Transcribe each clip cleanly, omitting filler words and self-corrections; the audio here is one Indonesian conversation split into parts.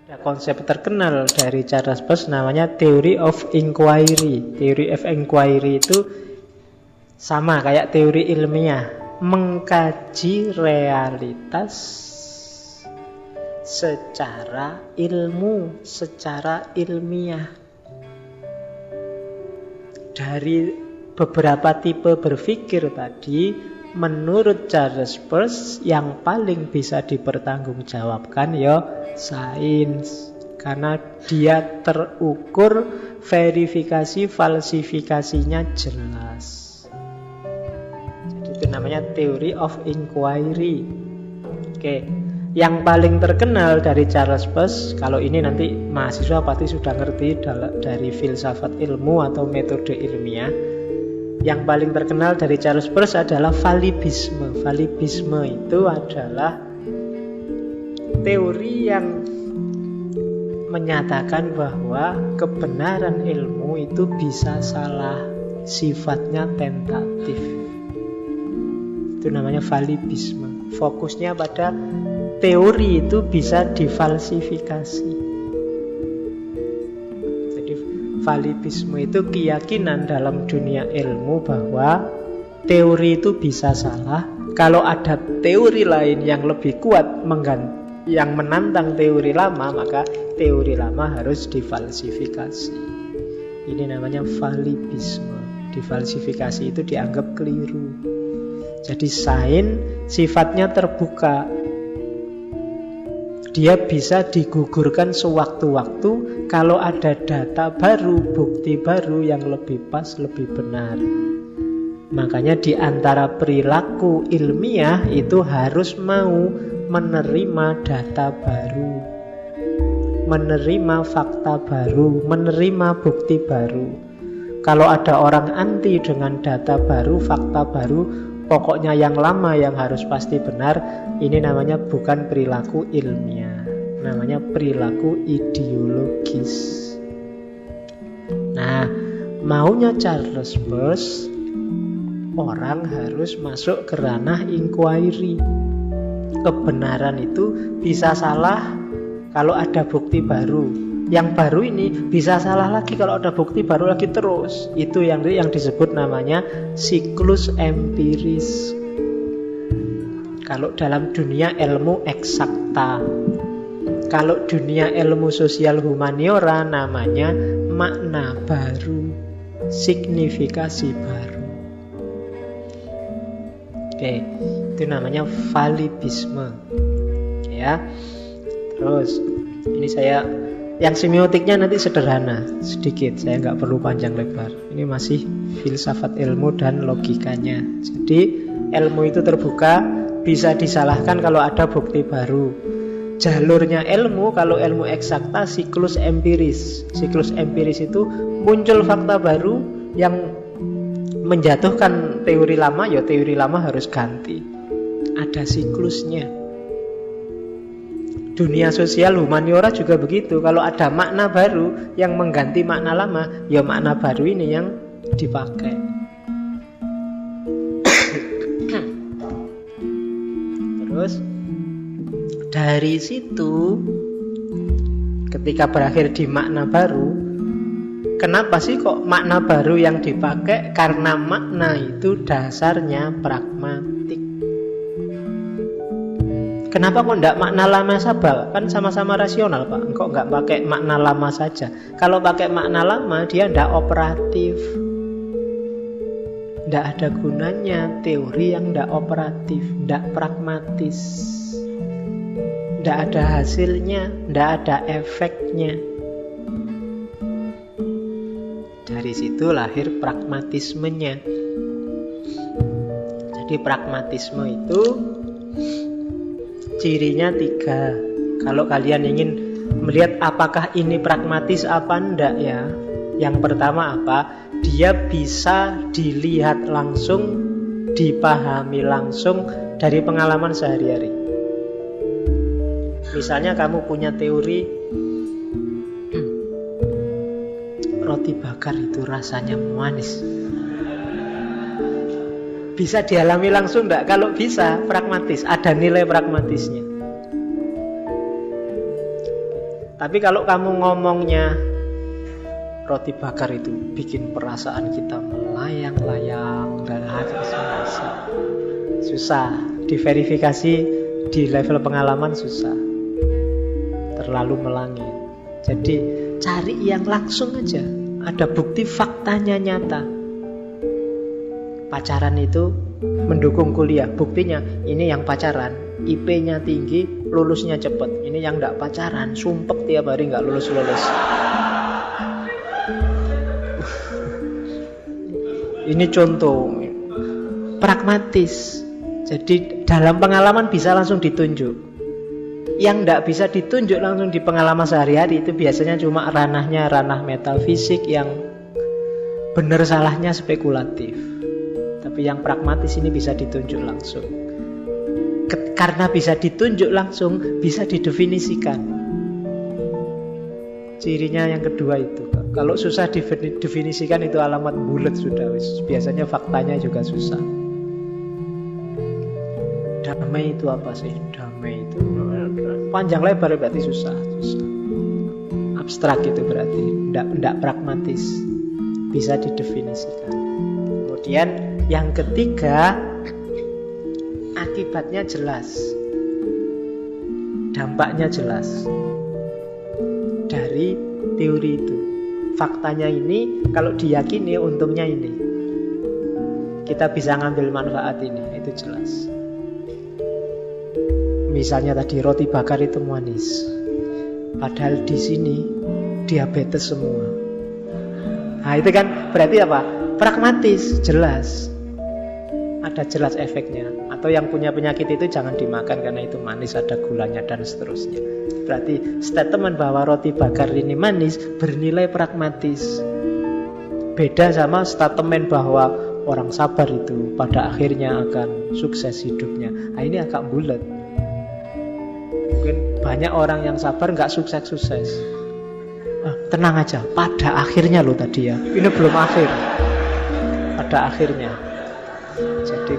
Ada konsep terkenal dari Charles Peirce namanya Theory of Inquiry. Theory of Inquiry itu sama kayak teori ilmiah, mengkaji realitas secara ilmu, secara ilmiah. Dari beberapa tipe berpikir tadi, menurut Charles Peirce yang paling bisa dipertanggungjawabkan ya sains, karena dia terukur, verifikasi falsifikasinya jelas. Jadi itu namanya Theory of Inquiry. Oke, yang paling terkenal dari Charles Peirce, kalau ini nanti mahasiswa pasti sudah ngerti dari filsafat ilmu atau metode ilmiah. Yang paling terkenal dari Charles Peirce adalah falibisme. Falibisme itu adalah teori yang menyatakan bahwa kebenaran ilmu itu bisa salah, sifatnya tentatif. Itu namanya falibisme. Fokusnya pada teori itu bisa difalsifikasi. Falibisme itu keyakinan dalam dunia ilmu bahwa teori itu bisa salah. Kalau ada teori lain yang lebih kuat yang menantang teori lama, maka teori lama harus difalsifikasi. Ini namanya falibisme. Difalsifikasi itu dianggap keliru. Jadi sains sifatnya terbuka. Dia bisa digugurkan sewaktu-waktu kalau ada data baru, bukti baru yang lebih pas, lebih benar. Makanya di antara perilaku ilmiah itu harus mau menerima data baru, menerima fakta baru, menerima bukti baru. Kalau ada orang anti dengan data baru, fakta baru, pokoknya yang lama yang harus pasti benar, ini namanya bukan perilaku ilmiah, namanya perilaku ideologis. Nah, maunya Charles Peirce, orang harus masuk ke ranah inquiry. Kebenaran itu bisa salah kalau ada bukti baru. Yang baru ini bisa salah lagi kalau ada bukti baru lagi terus. Itu yang disebut namanya siklus empiris. Kalau dalam dunia ilmu eksakta. Kalau dunia ilmu sosial humaniora namanya makna baru, signifikasi baru. Oke, itu namanya falibisme. Ya. Terus ini yang semiotiknya nanti sederhana sedikit, saya nggak perlu panjang lebar. Ini masih filsafat ilmu dan logikanya. Jadi ilmu itu terbuka, bisa disalahkan kalau ada bukti baru. Jalurnya ilmu, kalau ilmu eksakta, siklus empiris. Siklus empiris itu muncul fakta baru yang menjatuhkan teori lama, ya teori lama harus ganti. Ada siklusnya. Dunia sosial humaniora juga begitu. Kalau ada makna baru yang mengganti makna lama, ya makna baru ini yang dipakai. Terus dari situ, ketika berakhir di makna baru, kenapa sih kok makna baru yang dipakai? Karena makna itu dasarnya pragmatik. Kenapa kok enggak makna lama saja? Kan sama-sama rasional, Pak. Kok enggak pakai makna lama saja? Kalau pakai makna lama, dia enggak operatif. Enggak ada gunanya teori yang enggak operatif, enggak pragmatis. Enggak ada hasilnya, enggak ada efeknya. Dari situ lahir pragmatismenya. Jadi pragmatisme itu cirinya 3. Kalau kalian ingin melihat apakah ini pragmatis apa enggak ya, yang pertama apa? Dia bisa dilihat langsung, dipahami langsung dari pengalaman sehari-hari. Misalnya kamu punya teori roti bakar itu rasanya manis. Bisa dialami langsung enggak? Kalau bisa, pragmatis, ada nilai pragmatisnya. Tapi kalau kamu ngomongnya roti bakar itu bikin perasaan kita melayang-layang dan hati susah. Diverifikasi di level pengalaman susah. Terlalu melangit. Jadi cari yang langsung aja. Ada bukti faktanya nyata. Pacaran itu mendukung kuliah. Buktinya ini yang pacaran IP-nya tinggi, lulusnya cepet. Ini yang gak pacaran, sumpek tiap hari gak lulus-lulus. Ini contoh pragmatis. Jadi dalam pengalaman bisa langsung ditunjuk. Yang tidak bisa ditunjuk langsung di pengalaman sehari-hari itu biasanya cuma ranah metafisik yang benar salahnya spekulatif. Tapi yang pragmatis ini bisa ditunjuk langsung. Karena bisa ditunjuk langsung, bisa didefinisikan. Cirinya yang kedua itu. Kalau susah didefinisikan itu alamat bulat sudah. Biasanya faktanya juga susah. Damai itu apa sih? Damai itu panjang lebar berarti susah. Abstrak itu berarti tidak pragmatis. Bisa didefinisikan. Kemudian yang ketiga, akibatnya jelas, dampaknya jelas dari teori itu. Faktanya ini kalau diyakini untungnya ini, kita bisa ngambil manfaat ini, itu jelas. Misalnya tadi roti bakar itu manis, padahal di sini diabetes semua. Nah itu kan berarti apa? Pragmatis, jelas. Ada jelas efeknya. Atau yang punya penyakit itu jangan dimakan karena itu manis, ada gulanya dan seterusnya. Berarti statement bahwa roti bakar ini manis bernilai pragmatis. Beda sama statement bahwa orang sabar itu pada akhirnya akan sukses hidupnya. Nah, ini agak bulat. Mungkin banyak orang yang sabar nggak sukses-sukses. Tenang aja, pada akhirnya loh tadi ya. Ini belum akhir. Pada akhirnya. Jadi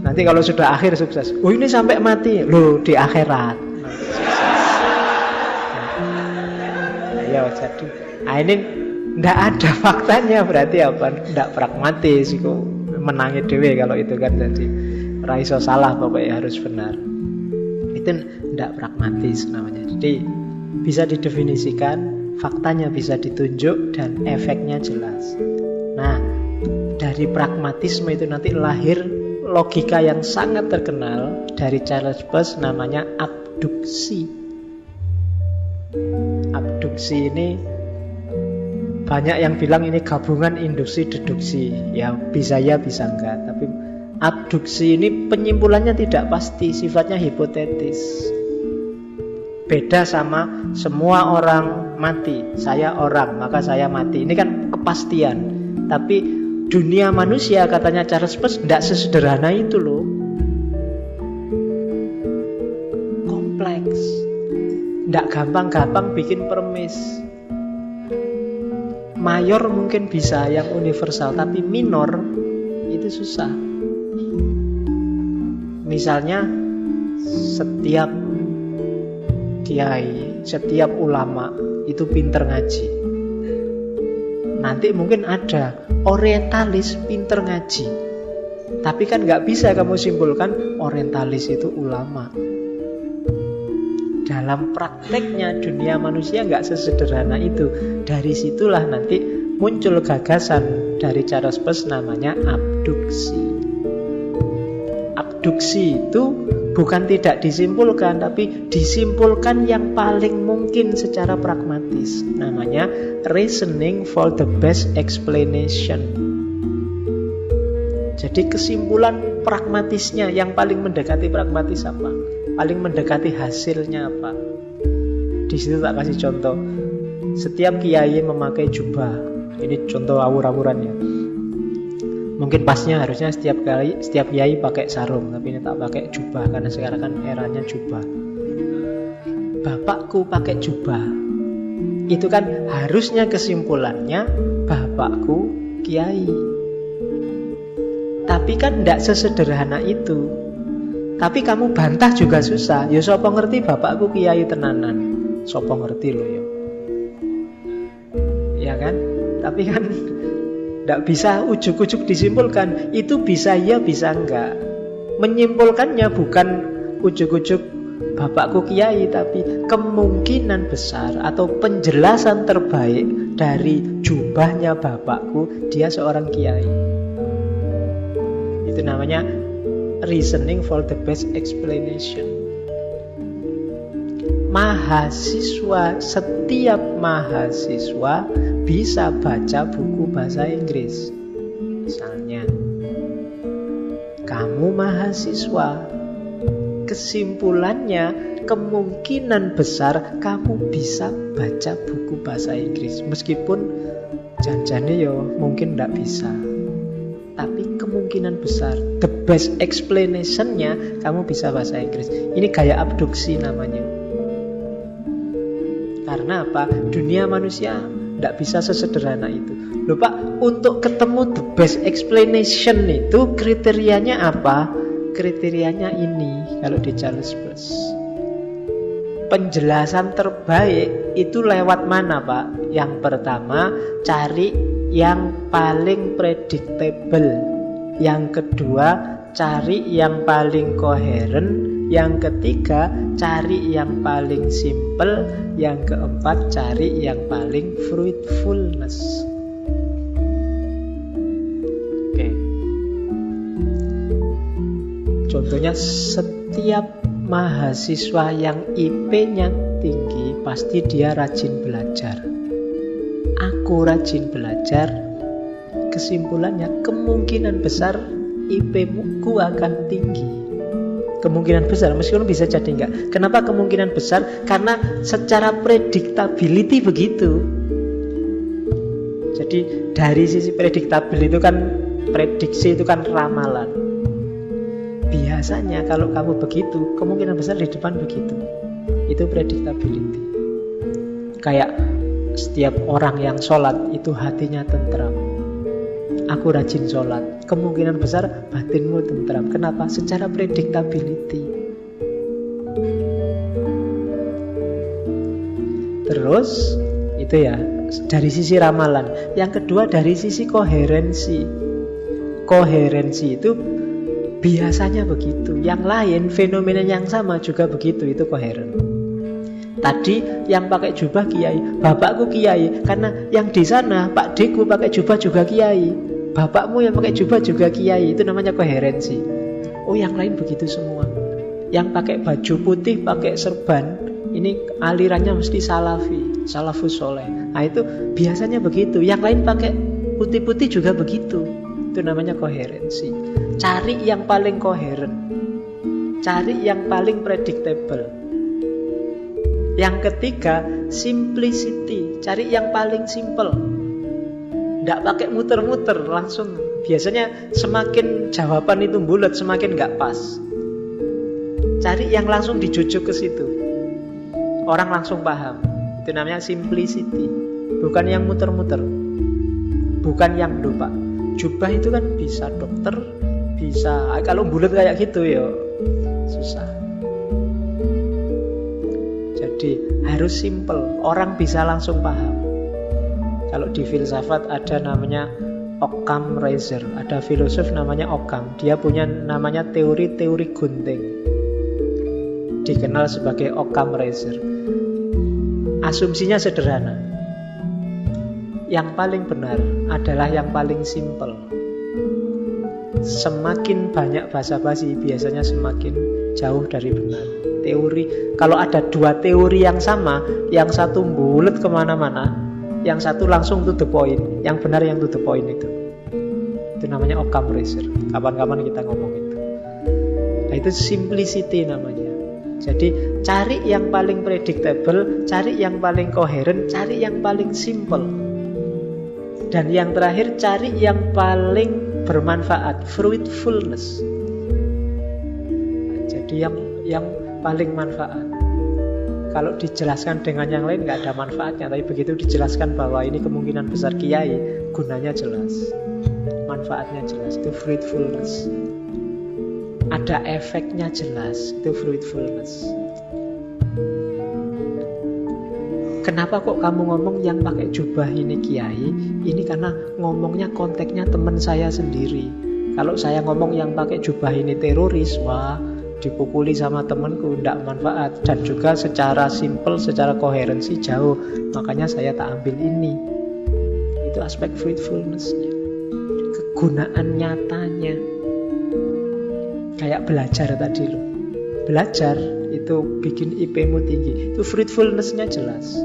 nanti kalau sudah akhir sukses. Oh ini sampai mati loh di akhirat. Ya jadi, ini ndak ada faktanya berarti apa? Ndak pragmatis, itu menangi dewe kalau itu kan jadi raiso salah pokoknya harus benar. Itu ndak pragmatis namanya. Jadi bisa didefinisikan, faktanya bisa ditunjuk dan efeknya jelas. Nah, dari pragmatisme itu nanti lahir logika yang sangat terkenal dari Charles Peirce namanya abduksi. Abduksi ini banyak yang bilang ini gabungan induksi deduksi. Ya bisa enggak. Tapi abduksi ini penyimpulannya tidak pasti, sifatnya hipotetis. Beda sama semua orang mati. Saya orang, maka saya mati. Ini kan kepastian. Tapi dunia manusia katanya Charles Peirce tidak sesederhana itu loh. Kompleks. Tidak gampang-gampang bikin permis. Mayor mungkin bisa yang universal, tapi minor itu susah. Misalnya setiap kiai, setiap ulama itu pinter ngaji. Nanti mungkin ada orientalis pinter ngaji. Tapi kan nggak bisa kamu simpulkan orientalis itu ulama. Dalam prakteknya dunia manusia nggak sesederhana itu. Dari situlah nanti muncul gagasan dari Charles Peirce namanya abduksi. Abduksi itu bukan tidak disimpulkan, tapi disimpulkan yang paling mungkin secara pragmatis. Namanya reasoning for the best explanation. Jadi kesimpulan pragmatisnya yang paling mendekati pragmatis apa? Paling mendekati hasilnya apa? Di situ tak kasih contoh. Setiap kiai memakai jubah. Ini contoh awur-awuran ya. Mungkin pasnya harusnya setiap kiai pakai sarung, tapi ini tak pakai jubah karena sekarang kan eranya jubah. Bapakku pakai jubah. Itu kan harusnya kesimpulannya bapakku kiai. Tapi kan tidak sesederhana itu. Tapi kamu bantah juga susah. Ya sapa ngerti bapakku kiai tenanan. Sopo ngerti loh ya. Ya kan? Tapi kan tidak bisa ujuk-ujuk disimpulkan. Itu bisa ya, bisa enggak. Menyimpulkannya bukan ujuk-ujuk bapakku kiai, tapi kemungkinan besar atau penjelasan terbaik dari jubahnya bapakku, dia seorang kiai. Itu namanya reasoning for the best explanation. Setiap mahasiswa bisa baca buku bahasa Inggris. Misalnya, kamu mahasiswa, kesimpulannya kemungkinan besar kamu bisa baca buku bahasa Inggris. Meskipun janjane yo mungkin tidak bisa, tapi kemungkinan besar, the best explanation-nya kamu bisa bahasa Inggris. Ini gaya abduksi namanya. Karena apa? Dunia manusia tidak bisa sesederhana itu. Loh Pak, untuk ketemu the best explanation itu kriterianya apa? Kriterianya ini kalau di Charles Peirce. Penjelasan terbaik itu lewat mana Pak? Yang pertama, cari yang paling predictable. Yang kedua, cari yang paling koheren. Yang ketiga, cari yang paling simple. Yang keempat, cari yang paling fruitfulness. Oke. Contohnya, setiap mahasiswa yang IP-nya tinggi pasti dia rajin belajar. Aku rajin belajar, kesimpulannya kemungkinan besar IP-ku akan tinggi. Kemungkinan besar, meskipun bisa jadi enggak. Kenapa kemungkinan besar? Karena secara predictability begitu. Jadi dari sisi predictable itu kan, prediksi itu kan ramalan. Biasanya kalau kamu begitu, kemungkinan besar di depan begitu. Itu predictability. Kayak setiap orang yang sholat itu hatinya tentram. Aku rajin sholat, kemungkinan besar batinmu tentram. Kenapa? Secara predictability. Terus itu ya dari sisi ramalan. Yang kedua dari sisi koherensi. Koherensi itu biasanya begitu. Yang lain fenomena yang sama juga begitu, itu koheren. Tadi yang pakai jubah kiai, bapakku kiai, karena yang di sana Pak Deku pakai jubah juga kiai. Bapakmu yang pakai jubah juga kiai, itu namanya koherensi. Oh, yang lain begitu semua. Yang pakai baju putih, pakai serban, ini alirannya mesti salafi, salafus soleh. Nah itu biasanya begitu. Yang lain pakai putih-putih juga begitu. Itu namanya koherensi. Cari yang paling koheren, cari yang paling predictable. Yang ketiga, simplicity. Cari yang paling simple. Tidak pakai muter-muter, langsung. Biasanya semakin jawaban itu bulat, semakin nggak pas. Cari yang langsung dijujuk ke situ, orang langsung paham. Itu namanya simplicity. Bukan yang muter-muter, bukan yang lupa. Jubah itu kan bisa dokter, bisa. Kalau bulat kayak gitu ya susah. Jadi harus simple, orang bisa langsung paham. Kalau di filsafat ada namanya Occam Razor, ada filosof namanya Occam. Dia punya namanya teori-teori gunting, dikenal sebagai Occam Razor. Asumsinya sederhana, yang paling benar adalah yang paling simple. Semakin banyak basa-basi, biasanya semakin jauh dari benar. Teori, kalau ada dua teori yang sama, yang satu bulet kemana-mana, yang satu langsung to the point. Yang benar yang to the point itu namanya Occam Razor. Kapan-kapan kita ngomong itu. Nah itu simplicity namanya. Jadi cari yang paling predictable, cari yang paling koheren, cari yang paling simple. Dan yang terakhir, cari yang paling bermanfaat, fruitfulness. Jadi yang paling manfaat. Kalau dijelaskan dengan yang lain nggak ada manfaatnya, tapi begitu dijelaskan bahwa ini kemungkinan besar kiai, gunanya jelas, manfaatnya jelas, itu fruitfulness. Ada efeknya jelas, itu fruitfulness. Kenapa kok kamu ngomong yang pakai jubah ini kiai? Ini karena ngomongnya konteksnya teman saya sendiri. Kalau saya ngomong yang pakai jubah ini teroris, wah dipukuli sama temanku, tidak manfaat. Dan juga secara simple, secara koherensi jauh. Makanya saya tak ambil ini. Itu aspek fruitfulness-nya, kegunaan nyatanya. Kayak belajar tadi loh. Belajar itu bikin IP-mu tinggi. Itu fruitfulness-nya jelas.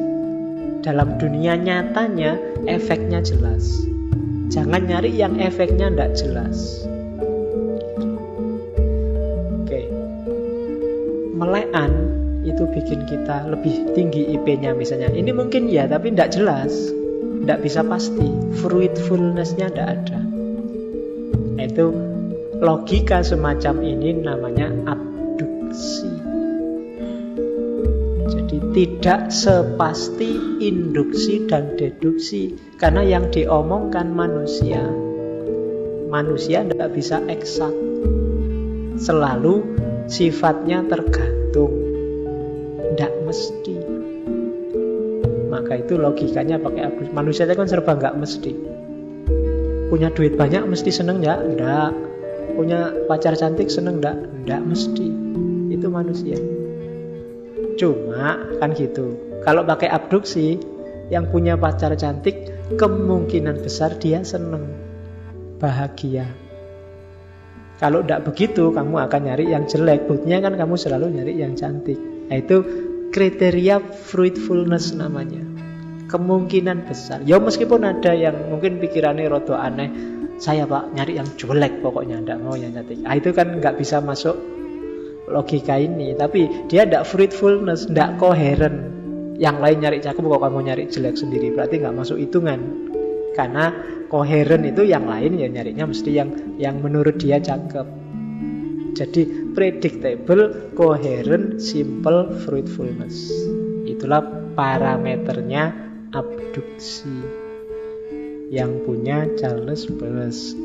Dalam dunia nyatanya efeknya jelas. Jangan nyari yang efeknya tidak jelas. Oke. Melekan itu bikin kita lebih tinggi IP-nya misalnya. Ini mungkin ya, tapi tidak jelas. Tidak bisa pasti. Fruitfulness-nya tidak ada. Itu logika semacam ini namanya abduksi. Jadi tidak sepasti induksi dan deduksi. Karena yang diomongkan manusia. Manusia tidak bisa eksak. Selalu sifatnya tergantung. Tidak mesti. Maka itu logikanya pakai abduksi. Manusia itu kan serba nggak mesti. Punya duit banyak mesti seneng ya? Enggak. Punya pacar cantik seneng enggak? Enggak mesti. Itu manusia. Cuma kan gitu. Kalau pakai abduksi, yang punya pacar cantik kemungkinan besar dia seneng, bahagia. Kalau enggak begitu, kamu akan nyari yang jelek. Buktinya kan kamu selalu nyari yang cantik. Nah, itu kriteria fruitfulness namanya. Kemungkinan besar. Ya meskipun ada yang mungkin pikirannya rada aneh, saya pak nyari yang jelek pokoknya, ndak mau yang cantik. Itu kan nggak bisa masuk logika ini. Tapi dia ndak fruitfulness, ndak koheren. Yang lain nyari cakep kok kamu nyari jelek sendiri, berarti nggak masuk hitungan. Karena koheren itu yang lain ya nyarinya mesti yang menurut dia cakep. Jadi predictable, coherent, simple fruitfulness. Itulah parameternya abduksi yang punya Charles Peirce.